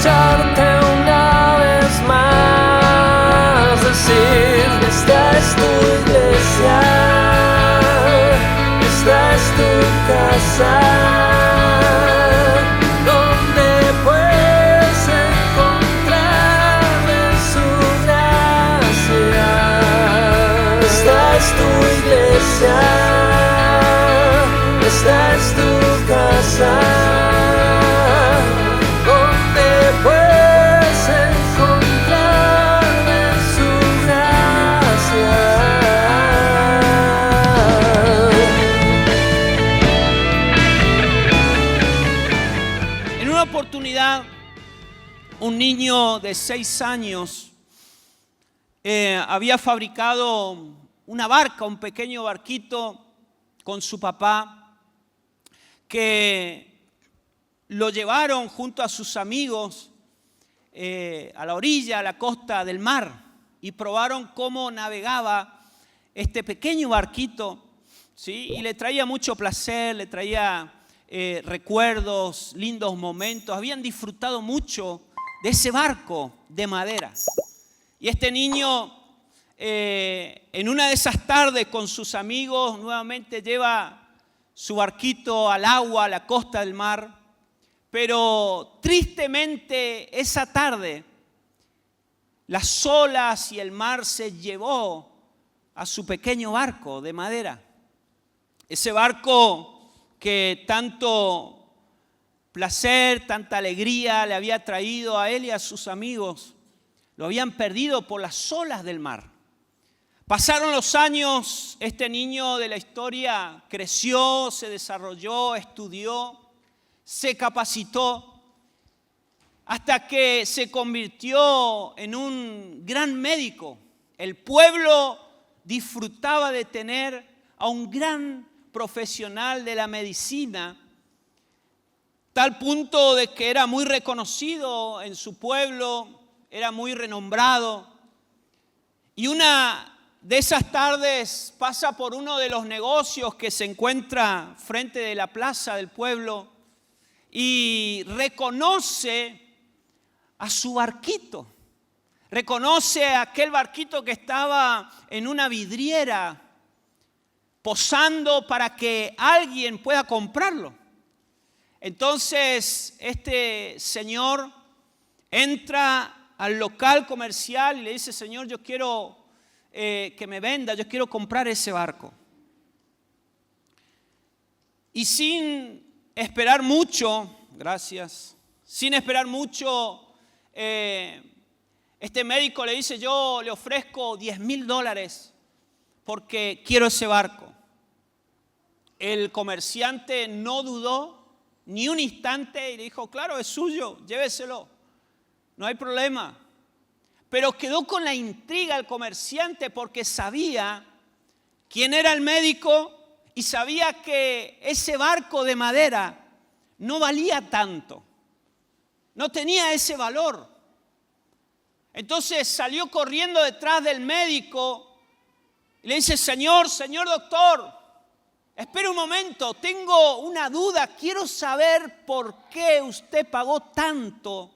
escucharte una vez más decir: esta es tu iglesia, esta es tu casa, donde puedes encontrar de su gracia. Esta es tu iglesia, esta es tu casa, donde puedes encontrar de su gracia. En una oportunidad, un niño de 6 años había fabricado una barca, un pequeño barquito con su papá, que lo llevaron junto a sus amigos a la orilla, a la costa del mar, y probaron cómo navegaba este pequeño barquito, ¿sí? Y le traía mucho placer, le traía recuerdos, lindos momentos. Habían disfrutado mucho de ese barco de madera. Y este niño, en una de esas tardes con sus amigos, nuevamente lleva su barquito al agua, a la costa del mar. Pero tristemente esa tarde las olas y el mar se llevó a su pequeño barco de madera. Ese barco que tanto placer, tanta alegría le había traído a él y a sus amigos, lo habían perdido por las olas del mar. Pasaron los años, este niño de la historia creció, se desarrolló, estudió, se capacitó, hasta que se convirtió en un gran médico. El pueblo disfrutaba de tener a un gran profesional de la medicina, tal punto de que era muy reconocido en su pueblo, era muy renombrado. Y una de esas tardes pasa por uno de los negocios que se encuentra frente de la plaza del pueblo y reconoce a su barquito. Reconoce a aquel barquito que estaba en una vidriera posando para que alguien pueda comprarlo. Entonces este señor entra al local comercial y le dice: Señor, yo quiero que me venda, yo quiero comprar ese barco. Y sin esperar mucho, gracias, sin esperar mucho, este médico le dice: yo le ofrezco $10,000 porque quiero ese barco. El comerciante no dudó ni un instante y le dijo: claro, es suyo, lléveselo, no hay problema. Pero quedó con la intriga el comerciante porque sabía quién era el médico y sabía que ese barco de madera no valía tanto, no tenía ese valor. Entonces salió corriendo detrás del médico y le dice: señor doctor, espere un momento, tengo una duda, quiero saber por qué usted pagó tanto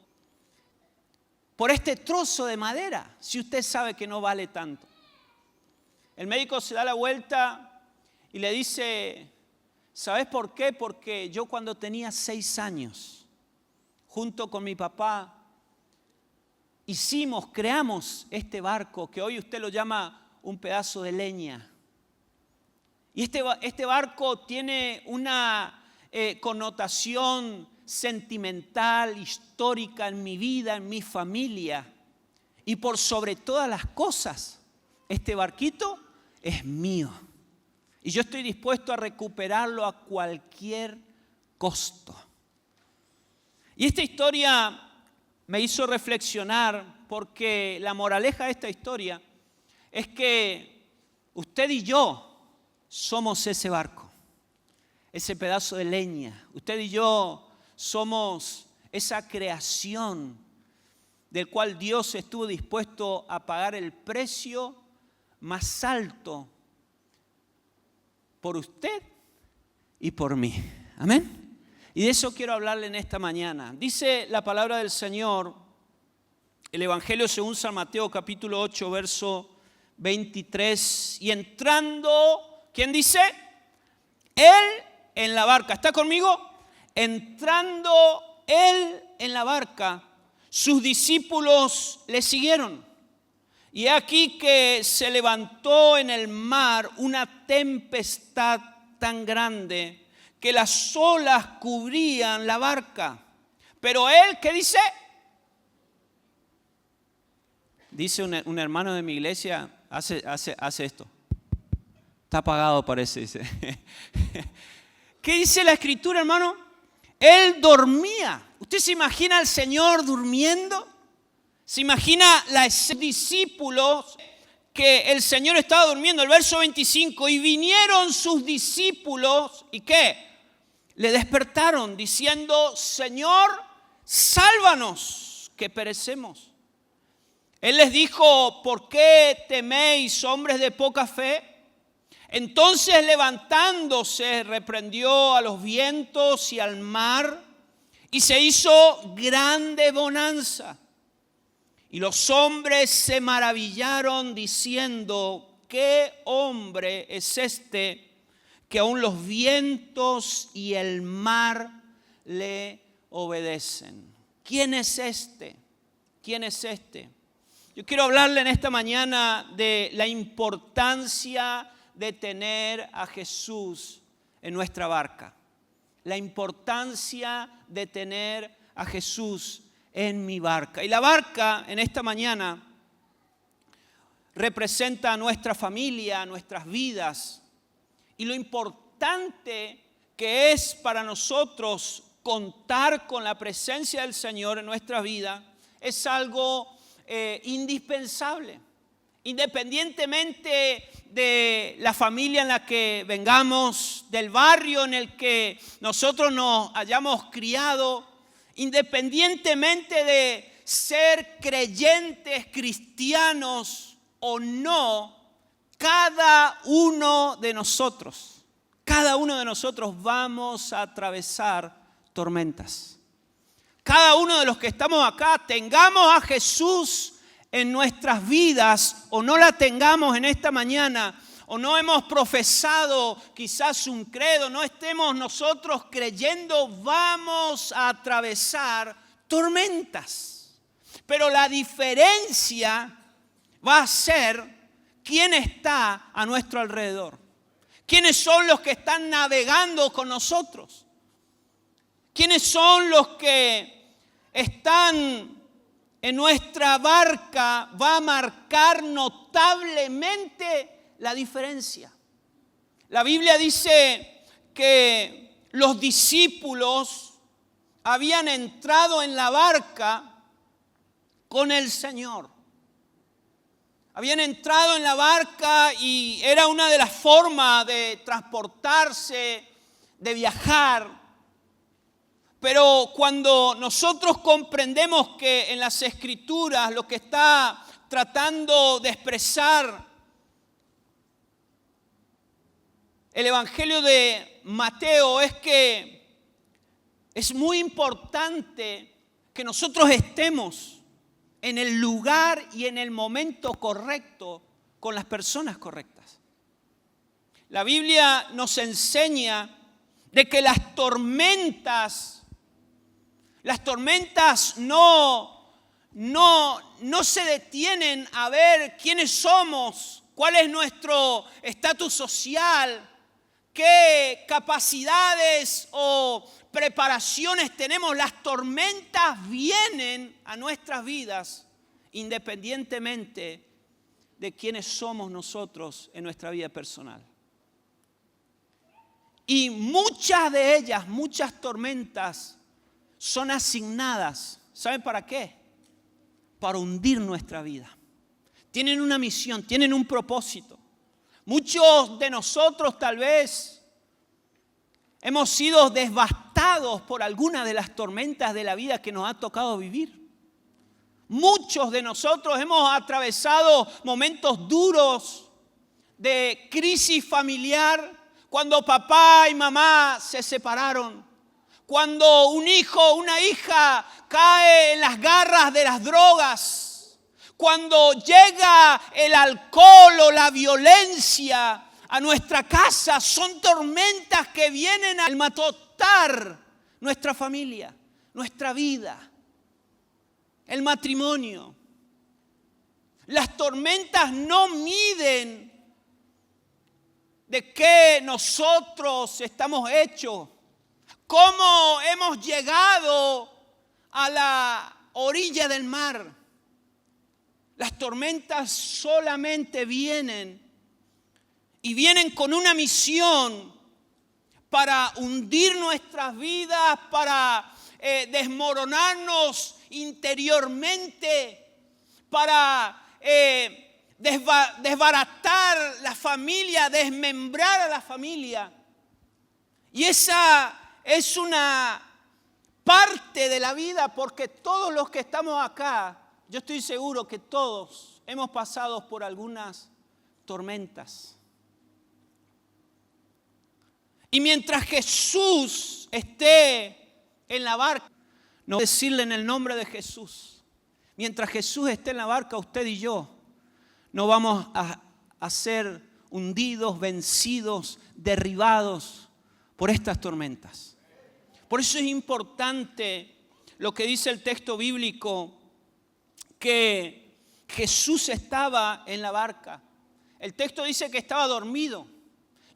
por este trozo de madera, si usted sabe que no vale tanto. El médico se da la vuelta y le dice: ¿sabes por qué? Porque yo cuando tenía 6 años, junto con mi papá, creamos este barco que hoy usted lo llama un pedazo de leña. Y este barco tiene una connotación sentimental, histórica en mi vida, en mi familia. Y por sobre todas las cosas, este barquito es mío. Y yo estoy dispuesto a recuperarlo a cualquier costo. Y esta historia me hizo reflexionar porque la moraleja de esta historia es que usted y yo somos ese barco, ese pedazo de leña. Usted y yo somos esa creación del cual Dios estuvo dispuesto a pagar el precio más alto por usted y por mí. Amén. Y de eso quiero hablarle en esta mañana. Dice la palabra del Señor, el Evangelio según San Mateo capítulo 8, verso 23. Y entrando, ¿quién dice? Él en la barca. ¿Está conmigo? Entrando él en la barca, sus discípulos le siguieron. Y he aquí que se levantó en el mar una tempestad tan grande que las olas cubrían la barca. Pero él, ¿qué dice? Dice un hermano de mi iglesia, hace esto. Está apagado parece, dice. ¿Qué dice la escritura, hermano? Él dormía. ¿Usted se imagina al Señor durmiendo? ¿Se imagina los discípulos que el Señor estaba durmiendo? El verso 25, y vinieron sus discípulos, ¿y qué? Le despertaron diciendo, Señor, sálvanos, que perecemos. Él les dijo, ¿por qué teméis, hombres de poca fe? Entonces levantándose, reprendió a los vientos y al mar, y se hizo grande bonanza. Y los hombres se maravillaron diciendo, ¿qué hombre es este que aun los vientos y el mar le obedecen? ¿Quién es este? ¿Quién es este? Yo quiero hablarle en esta mañana de la importancia de tener a Jesús en nuestra barca. La importancia de tener a Jesús en mi barca. Y la barca en esta mañana representa a nuestra familia, a nuestras vidas. Y lo importante que es para nosotros contar con la presencia del Señor en nuestra vida es algo indispensable. Independientemente de la familia en la que vengamos, del barrio en el que nosotros nos hayamos criado, independientemente de ser creyentes, cristianos o no, cada uno de nosotros vamos a atravesar tormentas. Cada uno de los que estamos acá, tengamos a Jesús en nuestras vidas o no la tengamos en esta mañana, o no hemos profesado quizás un credo, no estemos nosotros creyendo, vamos a atravesar tormentas. Pero la diferencia va a ser quién está a nuestro alrededor. ¿Quiénes son los que están navegando con nosotros? ¿Quiénes son los que están en nuestra barca? Va a marcar notablemente la diferencia. La Biblia dice que los discípulos habían entrado en la barca con el Señor. Habían entrado en la barca y era una de las formas de transportarse, de viajar. Pero cuando nosotros comprendemos que en las Escrituras lo que está tratando de expresar el Evangelio de Mateo es que es muy importante que nosotros estemos en el lugar y en el momento correcto con las personas correctas. La Biblia nos enseña de que las tormentas no se detienen a ver quiénes somos, cuál es nuestro estatus social, qué capacidades o preparaciones tenemos. Las tormentas vienen a nuestras vidas independientemente de quiénes somos nosotros en nuestra vida personal. Y muchas de ellas, muchas tormentas son asignadas, ¿saben para qué? Para hundir nuestra vida. Tienen una misión, tienen un propósito. Muchos de nosotros tal vez hemos sido devastados por alguna de las tormentas de la vida que nos ha tocado vivir. Muchos de nosotros hemos atravesado momentos duros de crisis familiar, cuando papá y mamá se separaron, Cuando un hijo o una hija cae en las garras de las drogas, cuando llega el alcohol o la violencia a nuestra casa, son tormentas que vienen a matotar nuestra familia, nuestra vida, el matrimonio. Las tormentas no miden de qué nosotros estamos hechos, cómo hemos llegado a la orilla del mar. Las tormentas solamente vienen y vienen con una misión para hundir nuestras vidas, para desmoronarnos interiormente, para desbaratar la familia, desmembrar a la familia. Y esa es una parte de la vida, porque todos los que estamos acá, yo estoy seguro que todos hemos pasado por algunas tormentas. Y mientras Jesús esté en la barca, no decirle en el nombre de Jesús, mientras Jesús esté en la barca, usted y yo no vamos a ser hundidos, vencidos, derribados por estas tormentas. Por eso es importante lo que dice el texto bíblico, que Jesús estaba en la barca. El texto dice que estaba dormido.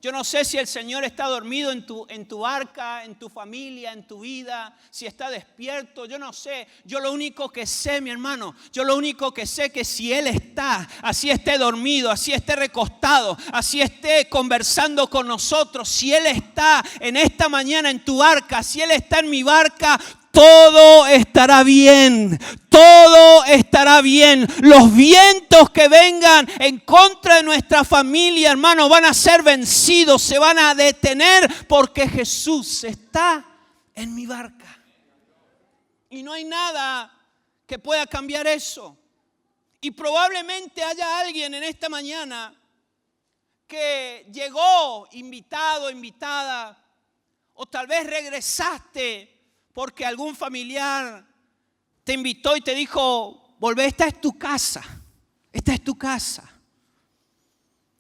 Yo no sé si el Señor está dormido en tu barca, en tu familia, en tu vida, si está despierto, yo no sé. Yo lo único que sé, mi hermano, yo lo único que sé que si Él está, así esté dormido, así esté recostado, así esté conversando con nosotros, si Él está en esta mañana en tu barca, si Él está en mi barca, todo estará bien, todo estará bien. Los vientos que vengan en contra de nuestra familia, hermano, van a ser vencidos, se van a detener porque Jesús está en mi barca. Y no hay nada que pueda cambiar eso. Y probablemente haya alguien en esta mañana que llegó invitado, invitada, o tal vez regresaste porque algún familiar te invitó y te dijo, volvé, esta es tu casa, esta es tu casa.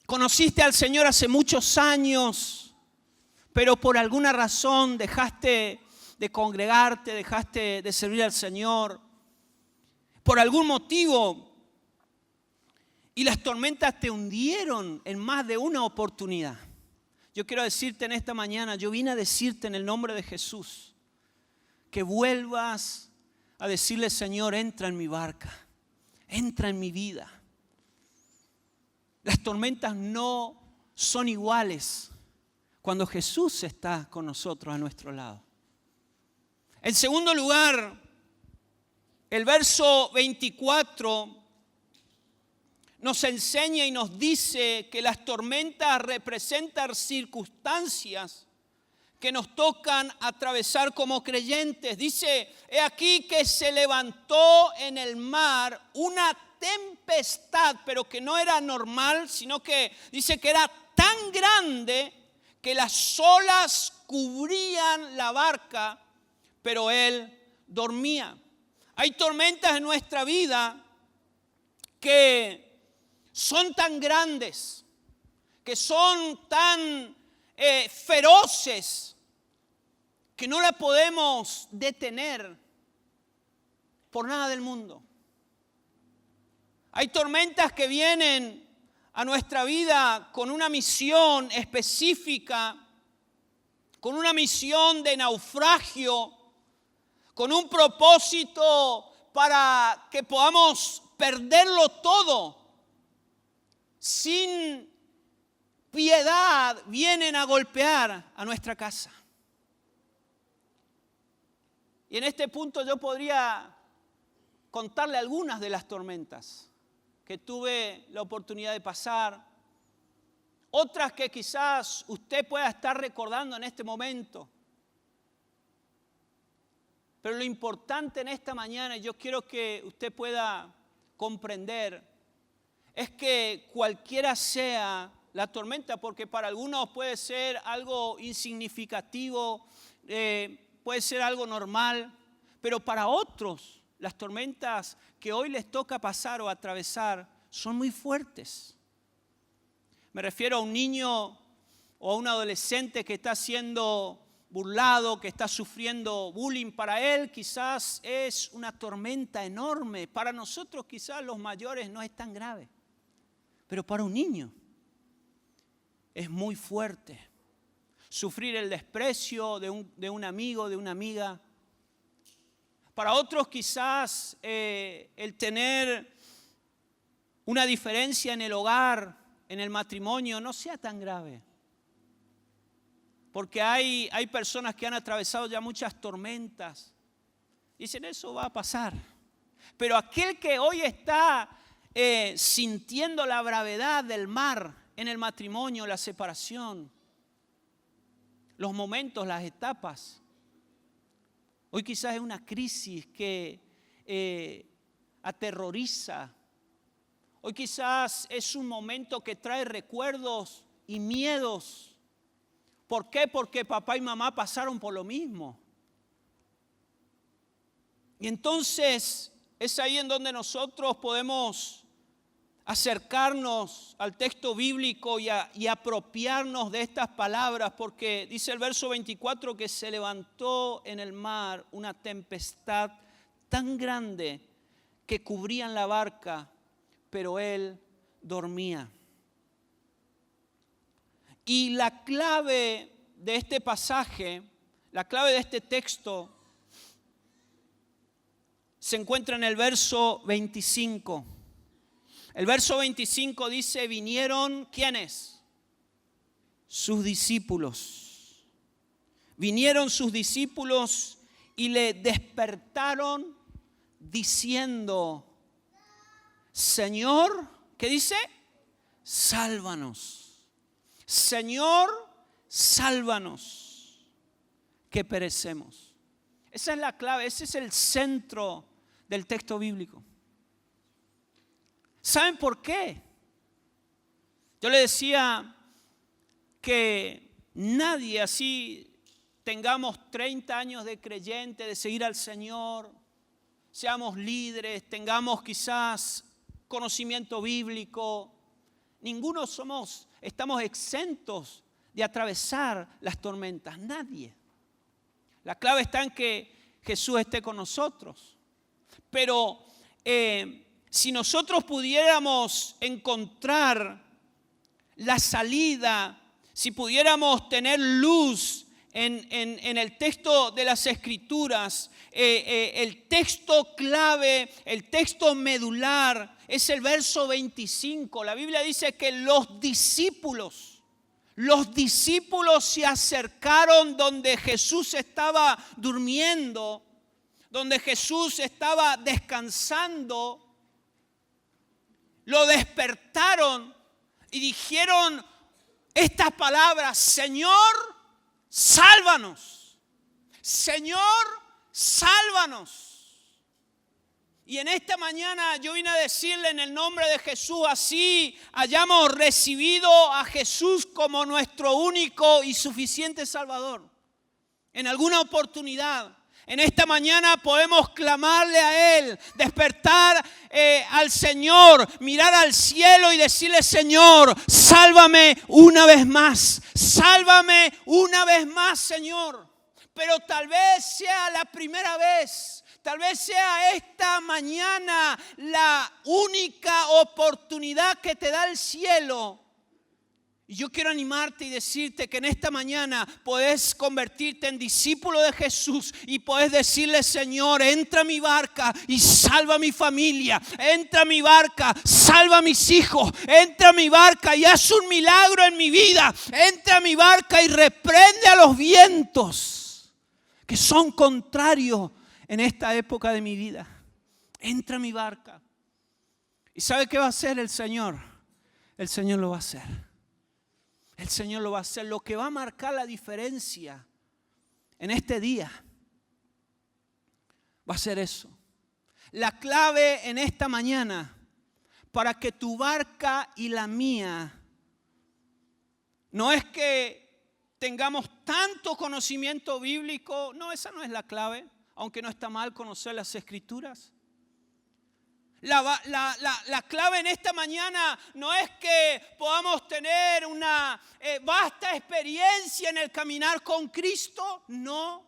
Conociste al Señor hace muchos años, pero por alguna razón dejaste de congregarte, dejaste de servir al Señor, por algún motivo, y las tormentas te hundieron en más de una oportunidad. Yo quiero decirte en esta mañana, yo vine a decirte en el nombre de Jesús, que vuelvas a decirle, Señor, entra en mi barca, entra en mi vida. Las tormentas no son iguales cuando Jesús está con nosotros a nuestro lado. En segundo lugar, el verso 24 nos enseña y nos dice que las tormentas representan circunstancias que nos tocan atravesar como creyentes. Dice, he aquí que se levantó en el mar una tempestad, pero que no era normal, sino que dice que era tan grande que las olas cubrían la barca, pero él dormía. Hay tormentas en nuestra vida que son tan grandes, que son tan feroces, que no la podemos detener por nada del mundo. Hay tormentas que vienen a nuestra vida con una misión específica, con una misión de naufragio, con un propósito para que podamos perderlo todo. Sin piedad vienen a golpear a nuestra casa. Y en este punto yo podría contarle algunas de las tormentas que tuve la oportunidad de pasar. Otras que quizás usted pueda estar recordando en este momento. Pero lo importante en esta mañana, y yo quiero que usted pueda comprender, es que cualquiera sea la tormenta, porque para algunos puede ser algo insignificativo, puede ser algo normal, pero para otros las tormentas que hoy les toca pasar o atravesar son muy fuertes. Me refiero a un niño o a un adolescente que está siendo burlado, que está sufriendo bullying. Para él quizás es una tormenta enorme. Para nosotros quizás los mayores no es tan grave. Pero para un niño es muy fuerte. Sufrir el desprecio de un amigo, de una amiga. Para otros quizás el tener una diferencia en el hogar, en el matrimonio, no sea tan grave. Porque hay personas que han atravesado ya muchas tormentas. Dicen, eso va a pasar. Pero aquel que hoy está sintiendo la gravedad del mar en el matrimonio, la separación, los momentos, las etapas. Hoy quizás es una crisis que aterroriza. Hoy quizás es un momento que trae recuerdos y miedos. ¿Por qué? Porque papá y mamá pasaron por lo mismo. Y entonces es ahí en donde nosotros podemos acercarnos al texto bíblico y apropiarnos de estas palabras, porque dice el verso 24 que se levantó en el mar una tempestad tan grande que cubrían la barca, pero él dormía. Y la clave de este pasaje, la clave de este texto, se encuentra en el verso 25. El verso 25 dice, vinieron, ¿quiénes? Sus discípulos. Vinieron sus discípulos y le despertaron diciendo, Señor, ¿qué dice? Sálvanos. Señor, sálvanos, que perecemos. Esa es la clave, ese es el centro del texto bíblico. ¿Saben por qué? Yo le decía que nadie, así tengamos 30 años de creyente, de seguir al Señor, seamos líderes, tengamos quizás conocimiento bíblico, ninguno estamos exentos de atravesar las tormentas, nadie. La clave está en que Jesús esté con nosotros. Pero si nosotros pudiéramos encontrar la salida, si pudiéramos tener luz en el texto de las Escrituras, el texto clave, el texto medular es el verso 25. La Biblia dice que los discípulos se acercaron donde Jesús estaba durmiendo, donde Jesús estaba descansando, lo despertaron y dijeron estas palabras, Señor, sálvanos. Señor, sálvanos. Y en esta mañana yo vine a decirle en el nombre de Jesús, así hayamos recibido a Jesús como nuestro único y suficiente Salvador. En alguna oportunidad, en esta mañana podemos clamarle a Él, despertar al Señor, mirar al cielo y decirle, Señor, sálvame una vez más. Sálvame una vez más, Señor. Pero tal vez sea la primera vez. Tal vez sea esta mañana la única oportunidad que te da el cielo. Y yo quiero animarte y decirte que en esta mañana puedes convertirte en discípulo de Jesús y puedes decirle, Señor, entra a mi barca y salva a mi familia. Entra a mi barca, salva a mis hijos. Entra a mi barca y haz un milagro en mi vida. Entra a mi barca y reprende a los vientos que son contrarios en esta época de mi vida. Entra a mi barca. ¿Y sabe qué va a hacer el Señor? El Señor lo va a hacer. El Señor lo va a hacer. Lo que va a marcar la diferencia en este día va a ser eso. La clave en esta mañana para que tu barca y la mía no es que tengamos tanto conocimiento bíblico. No, esa no es la clave, aunque no está mal conocer las Escrituras. La clave en esta mañana no es que podamos tener una vasta experiencia en el caminar con Cristo, no.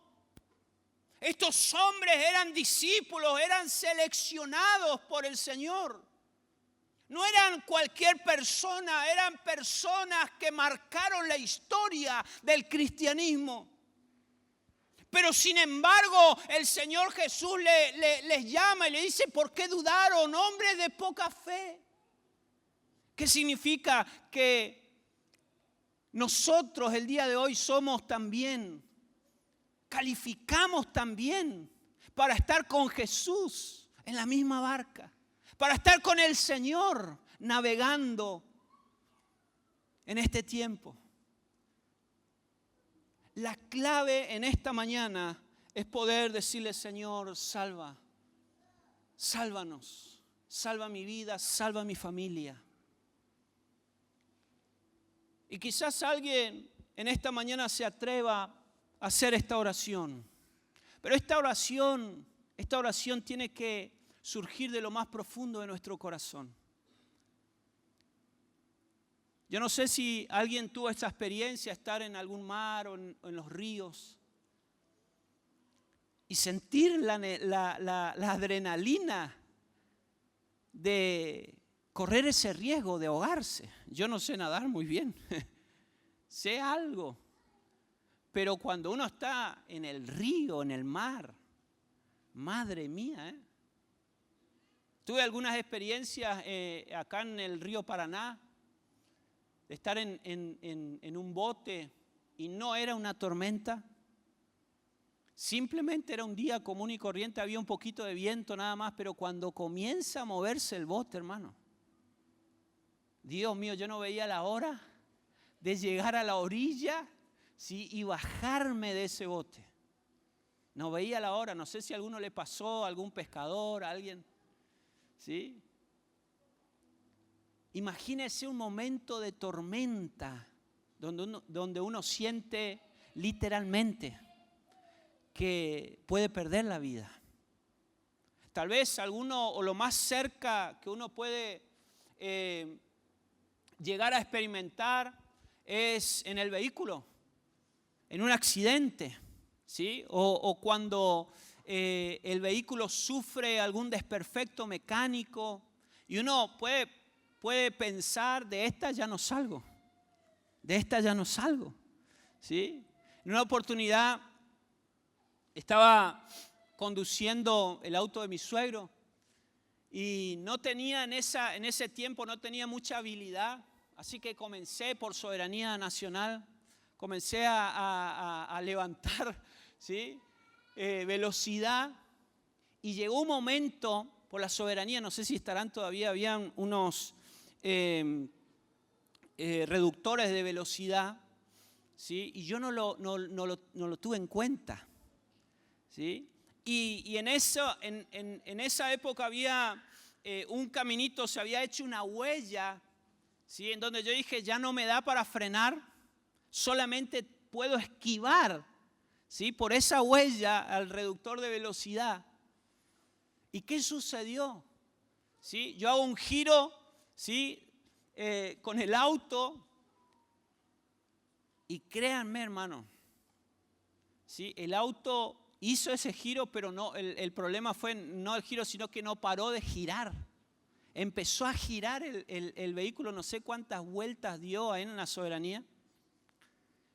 Estos hombres eran discípulos, eran seleccionados por el Señor. No eran cualquier persona, eran personas que marcaron la historia del cristianismo. Pero sin embargo, el Señor Jesús les llama y le dice, ¿por qué dudaron, hombres de poca fe? ¿Qué significa? Que nosotros el día de hoy somos también, calificamos también para estar con Jesús en la misma barca, para estar con el Señor navegando en este tiempo. La clave en esta mañana es poder decirle, Señor, sálvanos, salva mi vida, salva mi familia. Y quizás alguien en esta mañana se atreva a hacer esta oración. Pero esta oración tiene que surgir de lo más profundo de nuestro corazón. Yo no sé si alguien tuvo esa experiencia, estar en algún mar o en los ríos y sentir la adrenalina de correr ese riesgo de ahogarse. Yo no sé nadar muy bien, sé algo, pero cuando uno está en el río, en el mar, madre mía, Tuve algunas experiencias acá en el río Paraná, de estar en un bote y no era una tormenta. Simplemente era un día común y corriente, había un poquito de viento nada más, pero cuando comienza a moverse el bote, hermano, Dios mío, yo no veía la hora de llegar a la orilla, ¿sí?, y bajarme de ese bote. No veía la hora, no sé si a alguno le pasó, a algún pescador, a alguien, ¿sí? Imagínese un momento de tormenta donde uno siente literalmente que puede perder la vida. Tal vez alguno, o lo más cerca que uno puede llegar a experimentar es en el vehículo, en un accidente, ¿sí? O cuando el vehículo sufre algún desperfecto mecánico y uno puede pensar, de esta ya no salgo, ¿sí? En una oportunidad estaba conduciendo el auto de mi suegro y no tenía en ese tiempo no tenía mucha habilidad, así que comencé por soberanía nacional, comencé a levantar, ¿sí?, velocidad, y llegó un momento por la soberanía, no sé si estarán todavía, habían unos reductores de velocidad, ¿sí?, y yo no lo tuve en cuenta, ¿sí? Y en esa época había un caminito, se había hecho una huella, ¿sí?, en donde yo dije, ya no me da para frenar, solamente puedo esquivar, ¿sí?, por esa huella al reductor de velocidad. ¿Y qué sucedió? ¿Sí? Yo hago un giro, ¿sí?, con el auto, y créanme, hermano, ¿sí?, el auto hizo ese giro, pero no, el problema fue no el giro, sino que no paró de girar. Empezó a girar el vehículo, no sé cuántas vueltas dio ahí en la soberanía.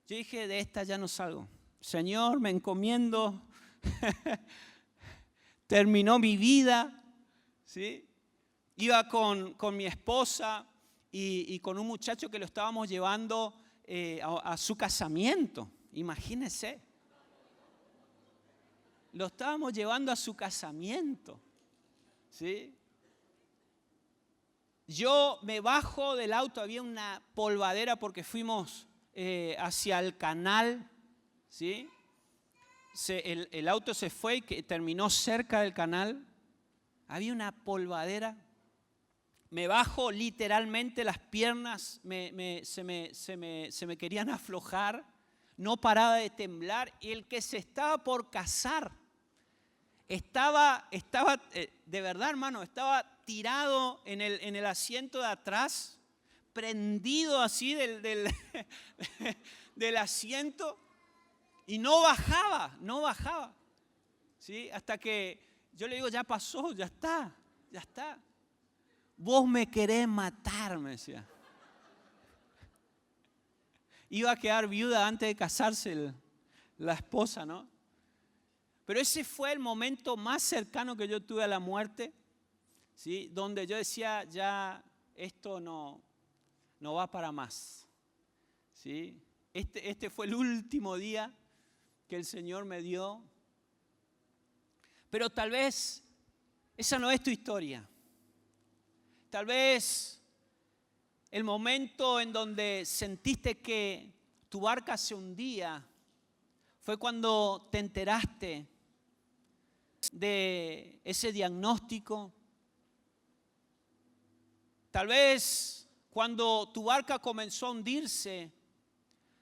Yo dije, de esta ya no salgo. Señor, me encomiendo. Terminó mi vida, ¿sí? Iba con mi esposa y con un muchacho que lo estábamos llevando a su casamiento. Imagínense. Lo estábamos llevando a su casamiento, ¿sí? Yo me bajo del auto, había una polvadera porque fuimos hacia el canal, ¿sí? El auto se fue y terminó cerca del canal. Había una polvadera. Me bajo, literalmente las piernas se me querían aflojar. no paraba de temblar. Y el que se estaba por casar estaba de verdad, hermano, estaba tirado en el asiento de atrás, prendido así del asiento y no bajaba. ¿Sí? Hasta que yo le digo, ya pasó, ya está. Vos me querés matar, me decía. Iba a quedar viuda antes de casarse la esposa, ¿no? Pero ese fue el momento más cercano que yo tuve a la muerte, ¿sí? Donde yo decía, ya esto no va para más, ¿sí? Este fue el último día que el Señor me dio. Pero tal vez esa no es tu historia. Tal vez el momento en donde sentiste que tu barca se hundía fue cuando te enteraste de ese diagnóstico. Tal vez cuando tu barca comenzó a hundirse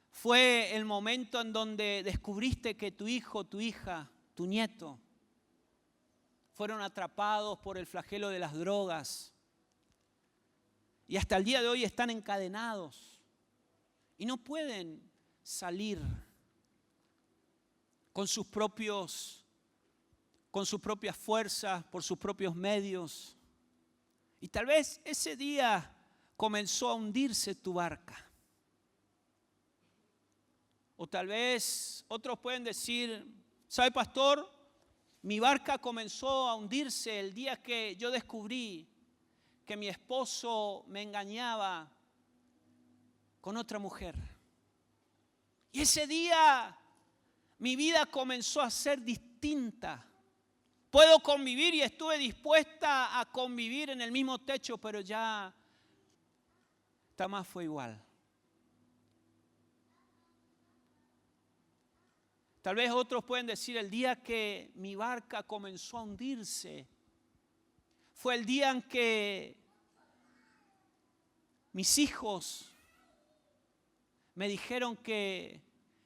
fue el momento en donde descubriste que tu hijo, tu hija, tu nieto fueron atrapados por el flagelo de las drogas y hasta el día de hoy están encadenados y no pueden salir con sus propias fuerzas, por sus propios medios. Y tal vez ese día comenzó a hundirse tu barca. O tal vez otros pueden decir, ¿sabe, pastor? Mi barca comenzó a hundirse el día que yo descubrí que mi esposo me engañaba con otra mujer. Y ese día mi vida comenzó a ser distinta. Puedo convivir y estuve dispuesta a convivir en el mismo techo, pero ya jamás fue igual. Tal vez otros pueden decir, el día que mi barca comenzó a hundirse, fue el día en que mis hijos me dijeron que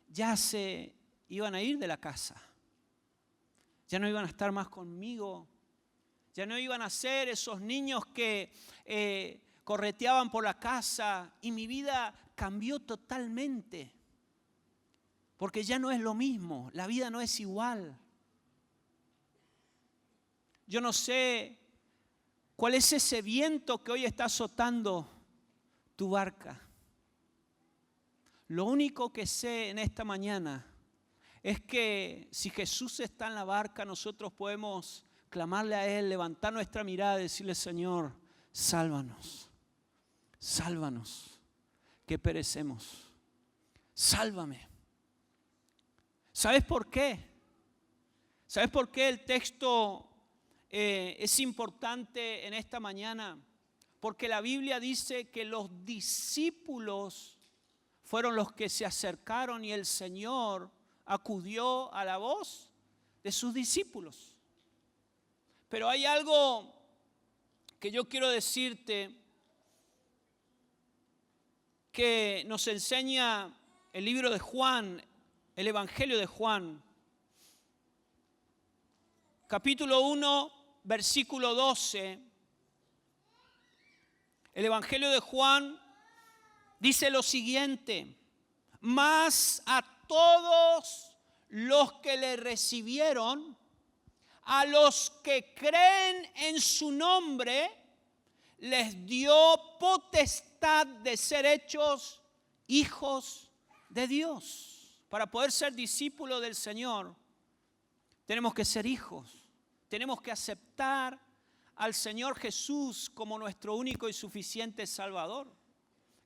ya se iban a ir de la casa. Ya no iban a estar más conmigo. Ya no iban a ser esos niños que correteaban por la casa. Y mi vida cambió totalmente. Porque ya no es lo mismo. La vida no es igual. Yo no sé cuál es ese viento que hoy está azotando tu barca. Lo único que sé en esta mañana es que si Jesús está en la barca, nosotros podemos clamarle a Él, levantar nuestra mirada y decirle, Señor, sálvanos, que perecemos, sálvame. ¿Sabes por qué? ¿Sabes por qué el texto es importante en esta mañana? Porque la Biblia dice que los discípulos fueron los que se acercaron y el Señor acudió a la voz de sus discípulos. Pero hay algo que yo quiero decirte que nos enseña el libro de Juan, el Evangelio de Juan, capítulo 1, versículo 12. El Evangelio de Juan dice lo siguiente: mas a todos los que le recibieron, a los que creen en su nombre, les dio potestad de ser hechos hijos de Dios. Para poder ser discípulos del Señor, tenemos que ser hijos. Tenemos que aceptar al Señor Jesús como nuestro único y suficiente Salvador.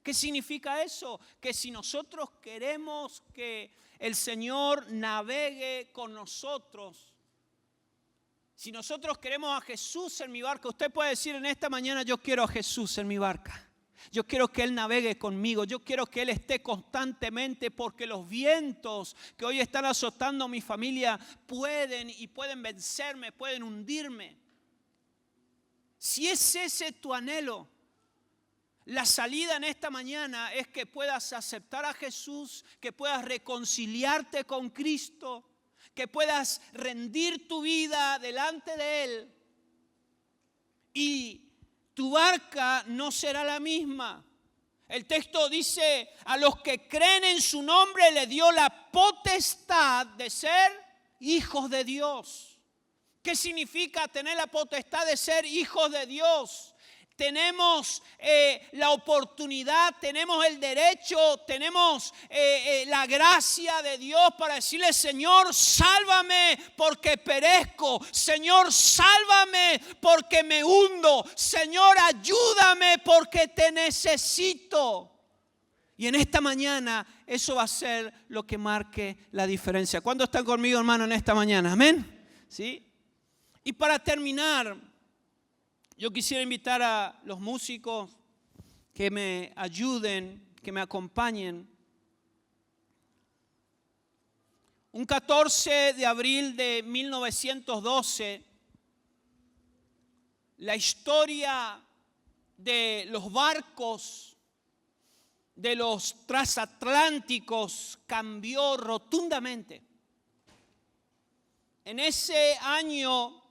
¿Qué significa eso? Que si nosotros queremos que el Señor navegue con nosotros, si nosotros queremos a Jesús en mi barca, usted puede decir en esta mañana, yo quiero a Jesús en mi barca. Yo quiero que Él navegue conmigo. Yo quiero que Él esté constantemente, porque los vientos que hoy están azotando a mi familia pueden vencerme, pueden hundirme. Si es ese tu anhelo, La salida en esta mañana es que puedas aceptar a Jesús, que puedas reconciliarte con Cristo, que puedas rendir tu vida delante de Él y tu barca no será la misma. El texto dice, a los que creen en su nombre le dio la potestad de ser hijos de Dios. ¿Qué significa tener la potestad de ser hijos de Dios? Tenemos la oportunidad, tenemos el derecho, tenemos la gracia de Dios para decirle, Señor, sálvame porque perezco. Señor, sálvame porque me hundo. Señor, ayúdame porque te necesito. Y en esta mañana eso va a ser lo que marque la diferencia. ¿Cuántos están conmigo, hermano, en esta mañana? Amén. ¿Sí? Y para terminar, yo quisiera invitar a los músicos que me ayuden, que me acompañen. Un 14 de abril de 1912, la historia de los barcos, de los transatlánticos, cambió rotundamente. En ese año,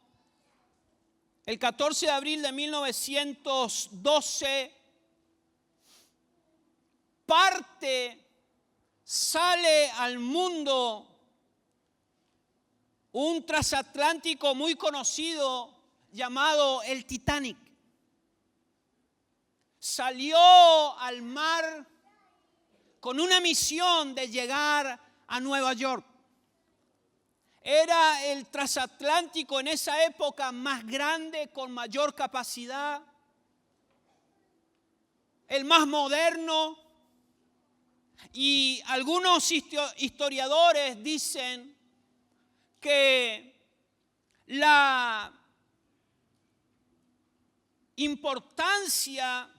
el 14 de abril de 1912, sale al mundo un transatlántico muy conocido llamado el Titanic. Salió al mar con una misión de llegar a Nueva York. Era el transatlántico en esa época más grande, con mayor capacidad, el más moderno. Y algunos historiadores dicen que la importancia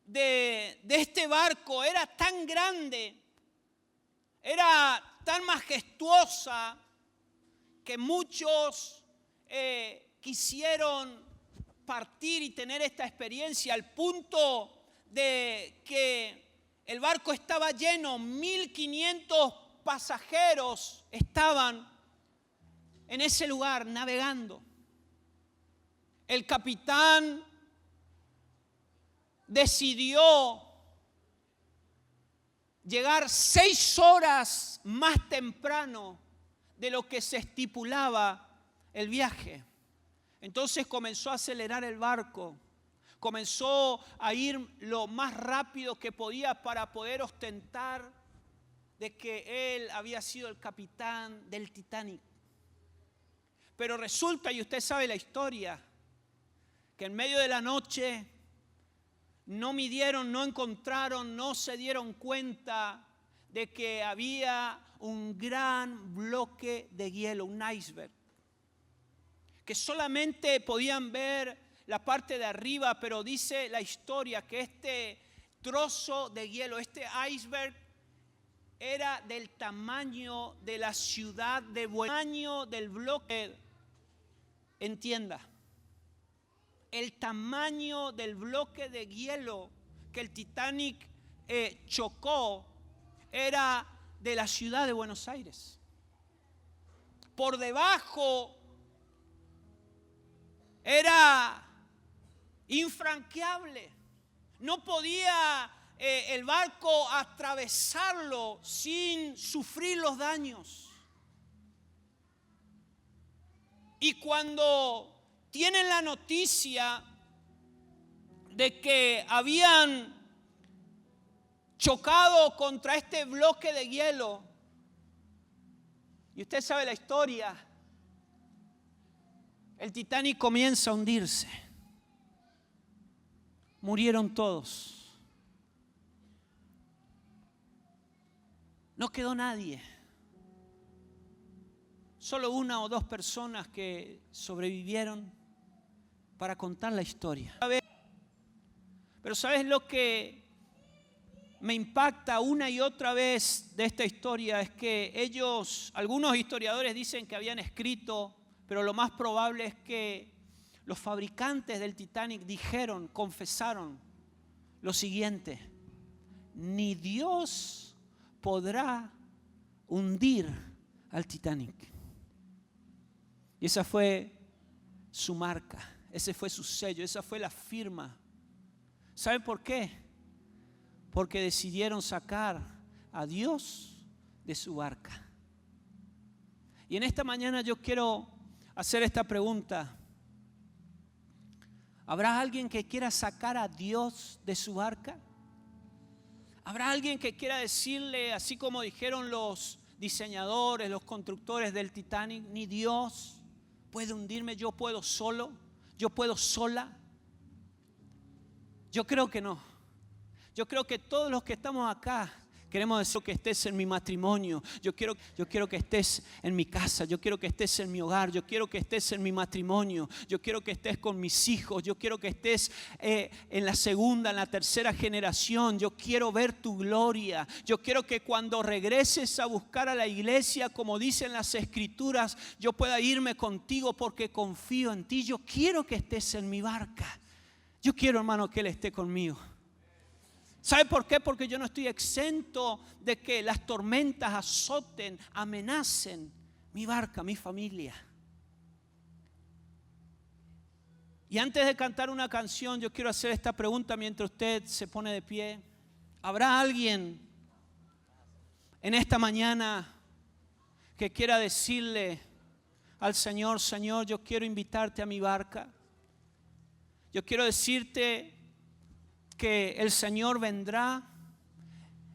de este barco era tan grande, era tan majestuosa, que muchos quisieron partir y tener esta experiencia, al punto de que el barco estaba lleno, 1.500 pasajeros estaban en ese lugar navegando. El capitán decidió llegar 6 horas más temprano de lo que se estipulaba el viaje. Entonces comenzó a acelerar el barco, comenzó a ir lo más rápido que podía para poder ostentar de que él había sido el capitán del Titanic. Pero resulta, y usted sabe la historia, que en medio de la noche no midieron, no encontraron, no se dieron cuenta de que había un gran bloque de hielo, un iceberg, que solamente podían ver la parte de arriba, pero dice la historia que este trozo de hielo, este iceberg, era del tamaño de la ciudad de Buenos Aires, tamaño del bloque, entienda, el tamaño del bloque de hielo que el Titanic chocó era de la ciudad de Buenos Aires. Por debajo era infranqueable. No podía el barco atravesarlo sin sufrir los daños. Y cuando tienen la noticia de que habían chocado contra este bloque de hielo, y usted sabe la historia, el Titanic comienza a hundirse. Murieron todos. No quedó nadie. Solo 1 o 2 personas que sobrevivieron para contar la historia. Pero ¿sabes lo que me impacta una y otra vez de esta historia? Es que algunos historiadores dicen que habían escrito, pero lo más probable es que los fabricantes del Titanic confesaron, lo siguiente: ni Dios podrá hundir al Titanic. Y esa fue su marca, ese fue su sello, esa fue la firma. ¿Saben por qué? Porque decidieron sacar a Dios de su barca. Y en esta mañana yo quiero hacer esta pregunta: ¿habrá alguien que quiera sacar a Dios de su barca? ¿Habrá alguien que quiera decirle, así como dijeron los diseñadores, los constructores del Titanic, ni Dios puede hundirme, yo puedo solo, yo puedo sola? Yo creo que no. Yo creo que todos los que estamos acá queremos decir que estés en mi matrimonio. Yo quiero que estés en mi casa. Yo quiero que estés en mi hogar. Yo quiero que estés en mi matrimonio. Yo quiero que estés con mis hijos. Yo quiero que estés en la segunda, en la tercera generación. Yo quiero ver tu gloria. Yo quiero que cuando regreses a buscar a la iglesia, como dicen las escrituras, yo pueda irme contigo porque confío en ti. Yo quiero que estés en mi barca. Yo quiero, hermano, que Él esté conmigo. ¿Sabe por qué? Porque yo no estoy exento de que las tormentas azoten, amenacen mi barca, mi familia. Y antes de cantar una canción, yo quiero hacer esta pregunta mientras usted se pone de pie. ¿Habrá alguien en esta mañana que quiera decirle al Señor: Señor, yo quiero invitarte a mi barca? Yo quiero decirte que el Señor vendrá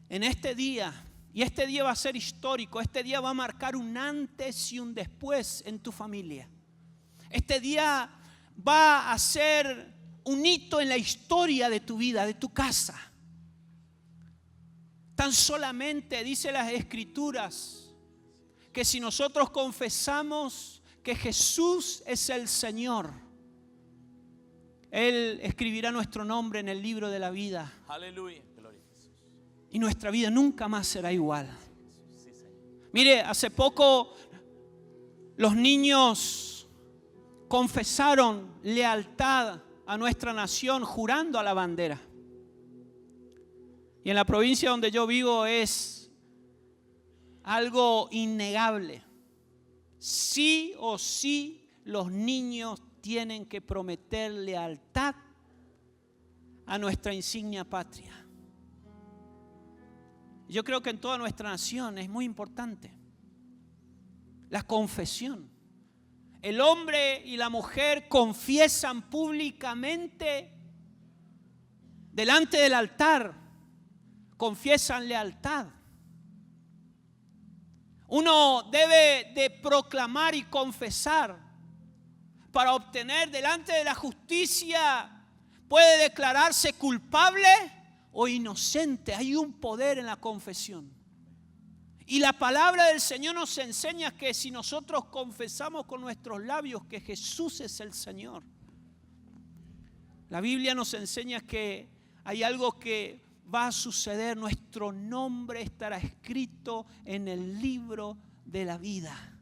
en este día, y este día va a ser histórico. Este día va a marcar un antes y un después en tu familia. Este día va a ser un hito en la historia de tu vida, de tu casa. Tan solamente dice las Escrituras que si nosotros confesamos que Jesús es el Señor, Él escribirá nuestro nombre en el libro de la vida. Aleluya. Gloria a Jesús. Y nuestra vida nunca más será igual. Mire, hace poco los niños confesaron lealtad a nuestra nación jurando a la bandera. Y en la provincia donde yo vivo es algo innegable. Sí o sí los niños tienen que prometer lealtad a nuestra insignia patria. Yo creo que en toda nuestra nación es muy importante la confesión. El hombre y la mujer confiesan públicamente delante del altar, confiesan lealtad. Uno debe de proclamar y confesar para obtener delante de la justicia. Puede declararse culpable o inocente. Hay un poder en la confesión. Y la palabra del Señor nos enseña que si nosotros confesamos con nuestros labios que Jesús es el Señor, la Biblia nos enseña que hay algo que va a suceder. Nuestro nombre estará escrito en el libro de la vida.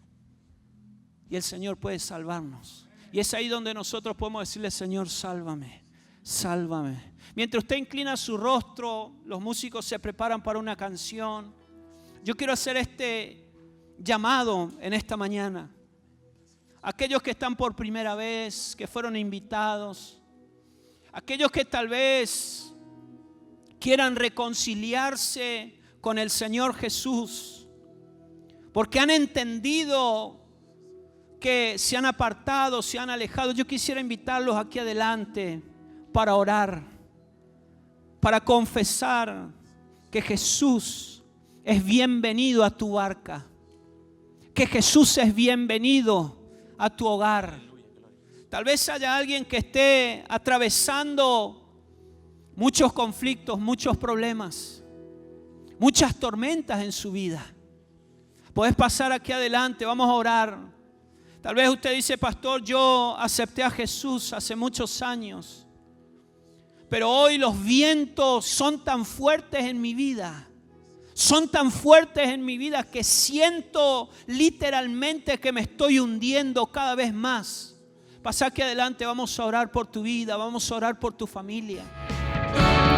Y el Señor puede salvarnos. Y es ahí donde nosotros podemos decirle: Señor, sálvame, sálvame. Mientras usted inclina su rostro, los músicos se preparan para una canción. Yo quiero hacer este llamado en esta mañana. Aquellos que están por primera vez, que fueron invitados. Aquellos que tal vez quieran reconciliarse con el Señor Jesús, porque han entendido que se han apartado, se han alejado. Yo quisiera invitarlos aquí adelante para orar, para confesar que Jesús es bienvenido a tu barca, que Jesús es bienvenido a tu hogar. Tal vez haya alguien que esté atravesando muchos conflictos, muchos problemas, muchas tormentas en su vida. Puedes pasar aquí adelante, vamos a orar. Tal vez usted dice: pastor, yo acepté a Jesús hace muchos años, pero hoy los vientos son tan fuertes en mi vida, son tan fuertes en mi vida que siento literalmente que me estoy hundiendo cada vez más. Pasa aquí adelante, vamos a orar por tu vida, vamos a orar por tu familia.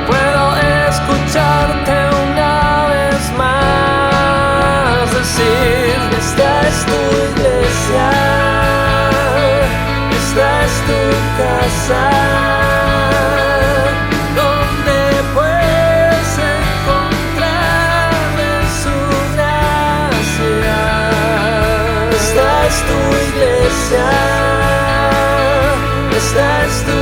puedo escucharte una vez más decir: esta es tu iglesia, esta es tu casa, donde puedes encontrarme su gracia. Esta es tu iglesia, esta es tu